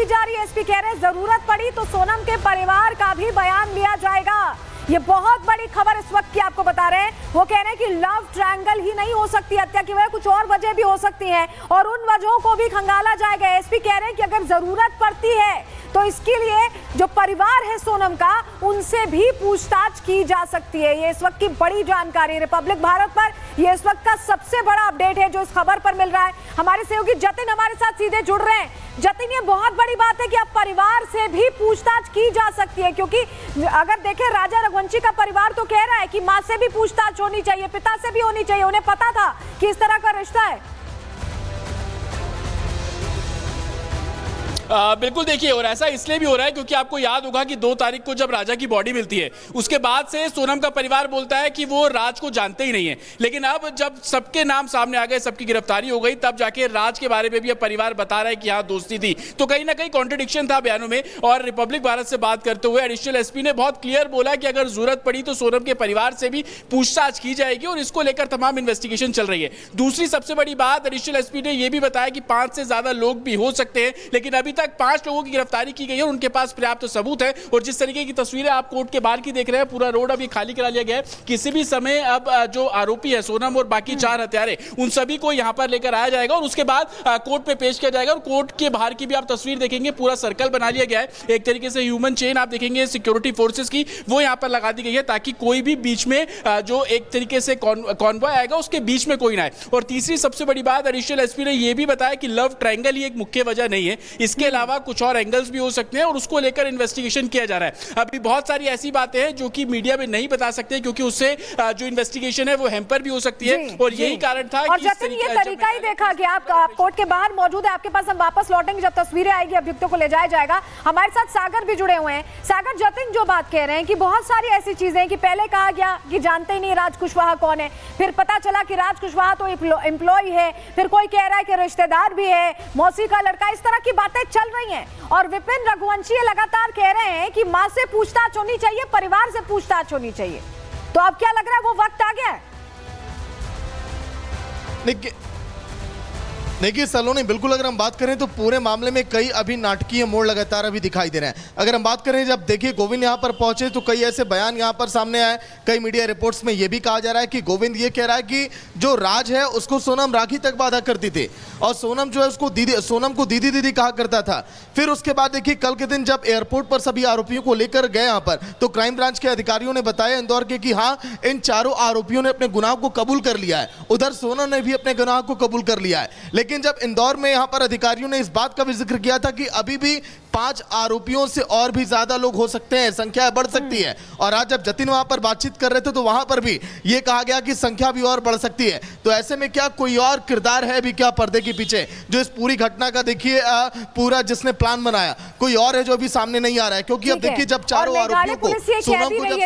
जा रही है। एसपी कह रहे हैं जरूरत पड़ी तो सोनम के परिवार का भी बयान लिया जाएगा। ये बहुत बड़ी खबर इस वक्त की आपको बता रहे हैं। वो कह रहे हैं कि लव ट्रायंगल ही नहीं हो सकती हत्या की वजह, कुछ और वजह भी हो सकती है और उन वजहों को भी खंगाला जाएगा। एसपी कह रहे हैं कि अगर जरूरत पड़ती है तो इसके लिए जो परिवार है सोनम का, उनसे भी पूछताछ की जा सकती है। ये इस वक्त की बड़ी जानकारी रिपब्लिक भारत पर, ये इस वक्त का सबसे बड़ा अपडेट है जो इस खबर पर मिल रहा है। हमारे सहयोगी जतिन हमारे साथ सीधे जुड़ रहे हैं। जतिन, ये बहुत बड़ी बात है कि अब परिवार से भी पूछताछ की जा सकती है, क्योंकि अगर देखें राजा रघुवंशी का परिवार तो कह रहा है कि मां से भी पूछताछ होनी चाहिए, पिता से भी होनी चाहिए, उन्हें पता था कि इस तरह का रिश्ता है। बिल्कुल देखिए, और ऐसा इसलिए भी हो रहा है क्योंकि आपको याद होगा कि 2 तारीख को जब राजा की बॉडी मिलती है उसके बाद से सोनम का परिवार बोलता है कि वो राज को जानते ही नहीं है। लेकिन अब जब सबके नाम सामने आ गए, सबकी गिरफ्तारी हो गई, तब जाके राज के बारे में भी अब परिवार बता रहा है कि हाँ दोस्ती थी। तो कहीं ना कहीं कॉन्ट्रडिक्शन था बयानों में। और रिपब्लिक भारत से बात करते हुए एडिशनल एसपी ने बहुत क्लियर बोला कि अगर जरूरत पड़ी तो सोनम के परिवार से भी पूछताछ की जाएगी और इसको लेकर तमाम इन्वेस्टिगेशन चल रही है। दूसरी सबसे बड़ी बात, एडिशनल एसपी ने यह भी बताया कि 5 से ज्यादा लोग भी हो सकते हैं, लेकिन अभी तक 5 लोगों की गिरफ्तारी की गई है और उनके पास पर्याप्त सबूत है। और जिस तरीके की तस्वीरें आप कोर्ट के बाहर की देख रहे हैं, पूरा रोड अभी खाली करा लिया गया है। किसी भी समय अब जो आरोपी है सोनम और बाकी 4 हत्यारे, उन सभी को यहां पर लेकर आया जाएगा और उसके बाद कोर्ट पे पेश किया जाएगा। और कोर्ट के बाहर की भी आप तस्वीर देखेंगे, पूरा सर्कल बना लिया गया है। एक तरीके से ह्यूमन चेन आप देखेंगे सिक्योरिटी फोर्सेस की, वो यहां पर लगा दी गई है ताकि कोई भी बीच में जो एक तरीके से कॉन्वॉय आएगा उसके बीच में कोई ना आए। और तीसरी सबसे बड़ी बात, एडिशनल एसपी ने यह भी बताया कि लव ट्रायंगल ही एक मुख्य वजह नहीं है, इसके अलावा कुछ और एंगल्स भी हो सकते हैं और उसको लेकर इन्वेस्टिगेशन किया जा रहा है। अभी बहुत सारी ऐसी बातें हैं जो कि मीडिया में नहीं बता सकते क्योंकि उससे जो इन्वेस्टिगेशन है वो हैम्पर भी हो सकती है और यही कारण था। और जतिन, ये तरीका ही देखा कि आप कोर्ट के बाहर मौजूद है, आपके पास हम वापस लौटेंगे जब तस्वीरें आएगी, अभियुक्तों को ले जाया जाएगा। हमारे साथ सागर भी जुड़े हुए हैं। सागर, जतिन जो बात कह रहे हैं कि बहुत सारी ऐसी चीजें हैं कि पहले कहा गया कि जानते ही नहीं राज कुशवाहा कौन है, फिर पता चला कि राज कुशवाहा तो एम्प्लॉय है, फिर कोई कह रहा है कि रिश्तेदार भी है, मौसी का लड़का, इस तरह की बातें चल रही हैं। और विपिन रघुवंशी लगातार कह रहे हैं कि मां से पूछताछ होनी चाहिए, परिवार से पूछताछ होनी चाहिए। तो अब क्या लग रहा है वो वक्त आ गया है? देखिए सलोनी, बिल्कुल अगर हम बात करें तो पूरे मामले में कई अभी नाटकीय मोड़ लगातार अभी दिखाई दे रहे हैं। अगर हम बात करें जब देखिए गोविंद यहाँ पर पहुंचे तो कई ऐसे बयान यहाँ पर सामने आए। कई मीडिया रिपोर्ट्स में यह भी कहा जा रहा है कि गोविंद ये कह रहा है कि जो राज है उसको सोनम राखी तक बाधा करती थी और सोनम जो है उसको सोनम को दीदी दीदी कहा करता था। फिर उसके बाद देखिए कल के दिन जब एयरपोर्ट पर सभी आरोपियों को लेकर गए यहाँ पर, तो क्राइम ब्रांच के अधिकारियों ने बताया इंदौर के कि हाँ इन चारों आरोपियों ने अपने गुनाह को कबूल कर लिया है। उधर सोनम ने भी अपने गुनाह को कबूल कर लिया है। लेकिन जब इंदौर में यहाँ पर अधिकारियों ने इस बात का भी जिक्र किया था कि अभी भी 5 आरोपियों से और भी ज्यादा लोग हो सकते हैं, संख्या बढ़ सकती है। और आज जब जतिन वहां पर बातचीत कर रहे थे तो वहां पर भी ये कहा गया कि संख्या भी और बढ़ सकती है। तो ऐसे में क्या कोई और किरदार है भी क्या पर्दे के पीछे जो इस पूरी घटना का देखिए पूरा जिसने प्लान बनाया, कोई और है जो अभी सामने नहीं आ रहा है? क्योंकि अब देखिए जब चारों आरोपियों को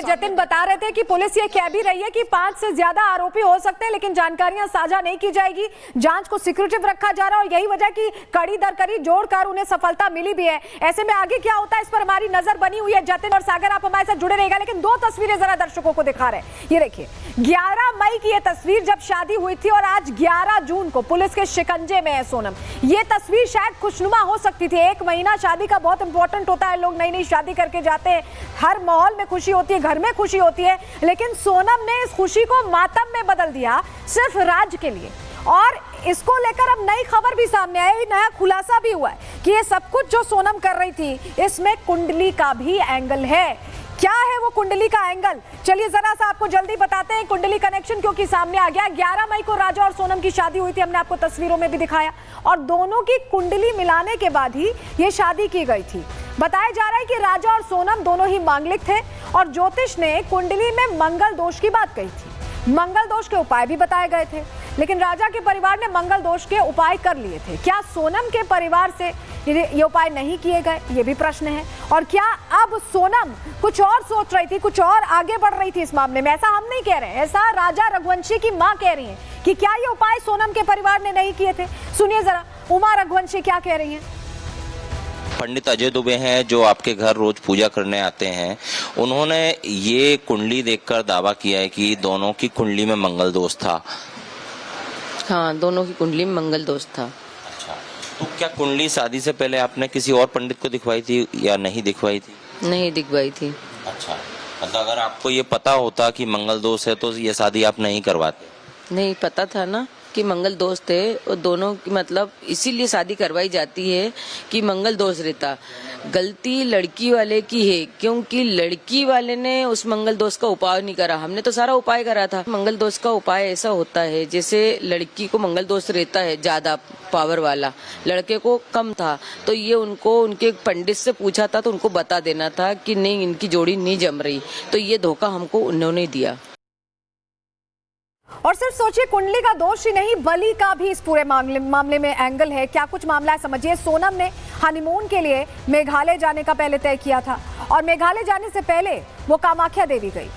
जतिन बता रहे थे कि पुलिस ये कह भी रही है कि 5 से ज्यादा आरोपी हो सकते हैं, लेकिन जानकारियां साझा नहीं की जाएगी, जांच को सिक्योरिटिव रखा जा रहा है और यही वजह की कड़ी दर कड़ी जोड़कर उन्हें सफलता मिली भी है। ऐसे में आगे क्या होता है इस पर हमारी नजर बनी हुई है। जतिन और सागर आप हमारे साथ जुड़े रहेगा, लेकिन 2 तस्वीरें जरा दर्शकों को दिखा रहे हैं। ये देखिए 11 मई की ये तस्वीर जब शादी हुई थी और आज 11 जून को पुलिस के शिकंजे में है सोनम। ये तस्वीर शायद खुशनुमा हो सकती थी। 1 महीना शादी का बहुत इंपॉर्टेंट होता है, लोग नई नई शादी करके जाते हैं, हर माहौल में खुशी होती है, घर में खुशी होती है, लेकिन सोनम ने इस खुशी को मातम में बदल दिया सिर्फ राज के लिए। और इसको लेकर अब नई खबर भी सामने आई, नया खुलासा भी हुआ है कि ये सब कुछ जो सोनम कर रही थी इसमें कुंडली का भी एंगल है। क्या है वो कुंडली का एंगल? चलिए जरा सा आपको जल्दी बताते हैं कुंडली कनेक्शन, क्योंकि सामने आ गया। 11 मई को राजा और सोनम की शादी हुई थी, हमने आपको तस्वीरों में भी दिखाया, और दोनों की कुंडली मिलाने के बाद ही ये शादी की गई थी। बताया जा रहा है कि राजा और सोनम दोनों ही मांगलिक थे और ज्योतिष ने कुंडली में मंगल दोष की बात कही थी। मंगल दोष के उपाय भी बताए गए थे, लेकिन राजा के परिवार ने मंगल दोष के उपाय कर लिए थे। क्या सोनम के परिवार से ये उपाय नहीं किए गए, ये भी प्रश्न है। और क्या अब सोनम कुछ और सोच रही थी, कुछ और आगे बढ़ रही थी इस मामले में? ऐसा हम नहीं कह रहे हैं, ऐसा राजा रघुवंशी की मां कह रही हैं कि क्या ये उपाय सोनम के परिवार ने नहीं किए थे। सुनिए जरा उमा रघुवंशी क्या कह रही हैं। पंडित अजय दुबे हैं जो आपके घर रोज पूजा करने आते हैं, उन्होंने ये कुंडली देखकर दावा किया है कि दोनों की कुंडली में मंगल दोष था। हाँ, दोनों की कुंडली में मंगल दोष था। अच्छा, तो क्या कुंडली शादी से पहले आपने किसी और पंडित को दिखवाई थी या नहीं दिखवाई थी? नहीं दिखवाई थी। अच्छा, मतलब अगर आपको ये पता होता कि मंगल दोष है तो ये शादी आप नहीं करवाते? नहीं पता था ना कि मंगल दोष थे, और दोनों की मतलब इसीलिए शादी करवाई जाती है कि मंगल दोष रहता। गलती लड़की वाले की है, क्योंकि लड़की वाले ने उस मंगल दोष का उपाय नहीं करा, हमने तो सारा उपाय करा था। मंगल दोष का उपाय ऐसा होता है, जैसे लड़की को मंगल दोष रहता है ज्यादा पावर वाला, लड़के को कम था, तो ये उनको उनके पंडित से पूछा था, तो उनको बता देना था कि नहीं इनकी जोड़ी नहीं जम रही, तो ये धोखा हमको उन्होंने दिया। और सिर्फ सोचिए, कुंडली का दोष ही नहीं, बलि का भी इस पूरे मामले में एंगल है। क्या कुछ मामला है समझिए। सोनम ने हनीमून के लिए मेघालय जाने का पहले तय किया था, और मेघालय जाने से पहले वो कामाख्या देवी गई।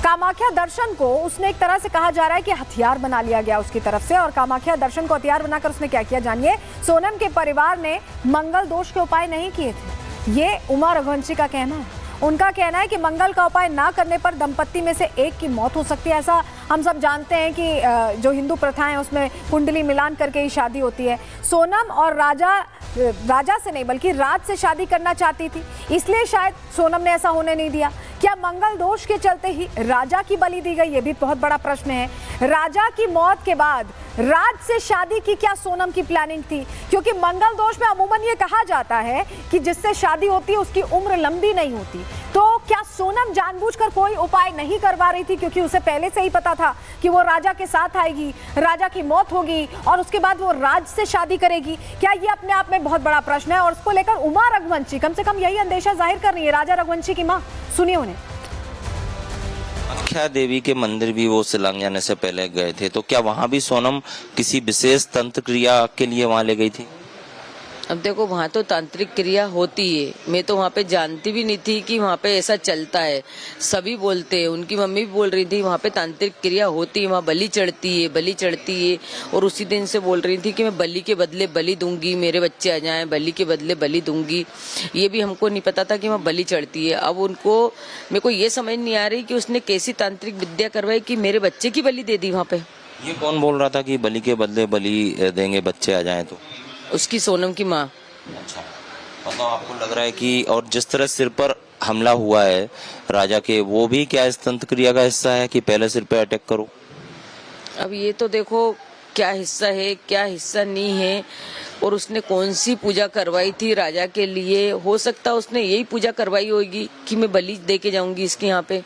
कामाख्या दर्शन को उसने एक तरह से कहा जा रहा है कि हथियार बना लिया गया उसकी तरफ से, और कामाख्या दर्शन को हथियार बनाकर उसने क्या किया जानिए। सोनम के परिवार ने मंगल दोष के उपाय नहीं किए थे, ये उमा रघुवंशी का कहना है। उनका कहना है कि मंगल का उपाय ना करने पर दंपत्ति में से एक की मौत हो सकती है। ऐसा हम सब जानते हैं कि जो हिंदू प्रथाएं हैं उसमें कुंडली मिलान करके ही शादी होती है। सोनम और राजा से नहीं बल्कि राज से शादी करना चाहती थी, इसलिए शायद सोनम ने ऐसा होने नहीं दिया। क्या मंगल दोष के चलते ही राजा की बलि दी गई, ये भी बहुत बड़ा प्रश्न है। राजा की मौत के बाद राज से शादी की क्या सोनम की प्लानिंग थी? क्योंकि मंगल दोष में अमूमन ये कहा जाता है कि जिससे शादी होती है उसकी उम्र लंबी नहीं होती। तो क्या सोनम जानबूझकर कोई उपाय नहीं करवा रही थी, क्योंकि उसे पहले से ही पता था कि वो राजा के साथ आएगी, राजा की मौत होगी और उसके बाद वो राज से शादी करेगी? क्या ये अपने आप में बहुत बड़ा प्रश्न है, और उसको लेकर उमा रघुवंशी कम से कम यही अंदेशा जाहिर कर रही है, राजा रघुवंशी की मां। सुनिए उन्हें। कामाख्या देवी के मंदिर भी वो शिलांग जाने से पहले गए थे, तो क्या वहां भी सोनम किसी विशेष तंत्र क्रिया के लिए वहां ले गई थी? अब देखो वहाँ तो तांत्रिक क्रिया होती है, मैं तो वहाँ पे जानती भी नहीं थी कि वहाँ पे ऐसा चलता है। सभी बोलते हैं, उनकी मम्मी भी बोल रही थी वहाँ पे तांत्रिक क्रिया होती है, वहाँ बलि चढ़ती है, और उसी दिन से बोल रही थी कि मैं बलि के बदले बलि दूंगी, मेरे बच्चे आ जाएं, बलि के बदले बलि दूंगी। ये भी हमको नहीं पता था कि वहाँ बलि चढ़ती है। अब उनको, मेरे को ये समझ नहीं आ रही कि उसने कैसी तांत्रिक विद्या करवाई कि मेरे बच्चे की बलि दे दी वहाँ पे। ये कौन बोल रहा था कि बलि के बदले बलि देंगे, बच्चे आ जाएं तो? उसकी सोनम की माँ। अच्छा, मतलब आपको लग रहा है कि, और जिस तरह सिर पर हमला हुआ है राजा के, वो भी क्या इस तंत्र क्रिया का हिस्सा है कि पहले सिर पे अटैक करो? अब ये तो देखो क्या हिस्सा है क्या हिस्सा नहीं है, और उसने कौन सी पूजा करवाई थी राजा के लिए। हो सकता है उसने यही पूजा करवाई होगी कि मैं बलि दे के जाऊंगी इसके यहाँ पे।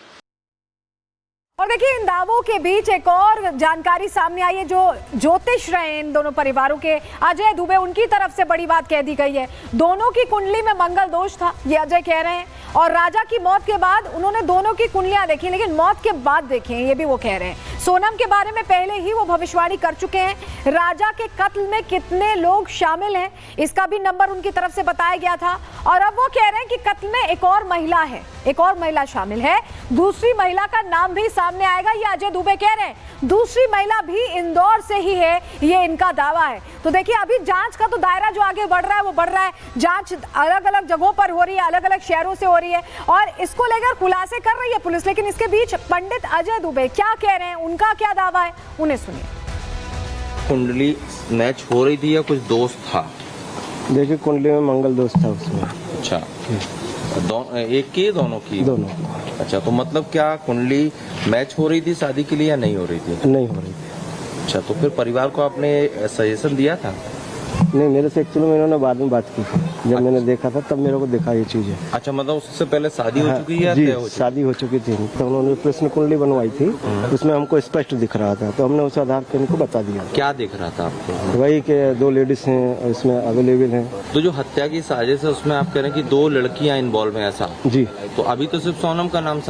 और देखिए, इन दावों के बीच एक और जानकारी सामने आई है। जो ज्योतिष रहे इन दोनों परिवारों के, अजय दुबे, उनकी तरफ से बड़ी बात कह दी गई है। दोनों की कुंडली में मंगल दोष था, ये अजय कह रहे हैं, और राजा की मौत के बाद उन्होंने दोनों की कुंडलियां देखी, लेकिन मौत के बाद देखी हैं, ये भी वो कह रहे हैं। सोनम के बारे में पहले ही वो भविष्यवाणी कर चुके हैं। राजा के कत्ल में कितने लोग शामिल हैं, इसका भी नंबर उनकी तरफ से बताया गया था। और अब वो कह रहे हैं कि कत्ल में एक और महिला है, एक और महिला शामिल है। दूसरी महिला का नाम भी सामने आएगा, ये अजय दुबे कह रहे हैं। दूसरी महिला भी इंदौर से ही है, ये इनका दावा है। तो देखिए, अभी जांच का तो दायरा जो आगे बढ़ रहा है वो बढ़ रहा है। जांच अलग अलग जगहों पर हो रही है, अलग अलग शहरों से हो रही है, और इसको लेकर खुलासे कर रही है पुलिस। लेकिन इसके बीच पंडित अजय दुबे क्या कह रहे हैं, उनका क्या दावा है, उन्हें सुनिए। कुंडली मैच हो रही थी या कुछ दोष था? देखिए, कुंडली में मंगल दोष था उसमें। अच्छा, एक की दोनों की? दोनों। अच्छा, तो मतलब क्या कुंडली मैच हो रही थी शादी के लिए या नहीं हो रही थी? नहीं हो रही थी। अच्छा, तो फिर परिवार को आपने सजेशन दिया था? नहीं, मेरे से एक्चुअली में इन्होंने बाद में बात की थी, जब मैंने देखा था तब मेरे को देखा ये चीज़ है। अच्छा, मतलब उससे पहले शादी हो चुकी है? जी, शादी हो चुकी थी, तो उन्होंने प्रश्न कुंडली बनवाई थी, उसमें हमको स्पष्ट दिख रहा था, तो हमने उस आधार पर इनको बता दिया। क्या दिख रहा था आपको? वही के 2 लेडीज हैं इसमें अवेलेबल हैं। तो जो हत्या की साजिश है उसमें आप कह रहे हैं कि 2 लड़कियां इन्वॉल्व हैं, ऐसा? जी। तो अभी तो सिर्फ सोनम का नाम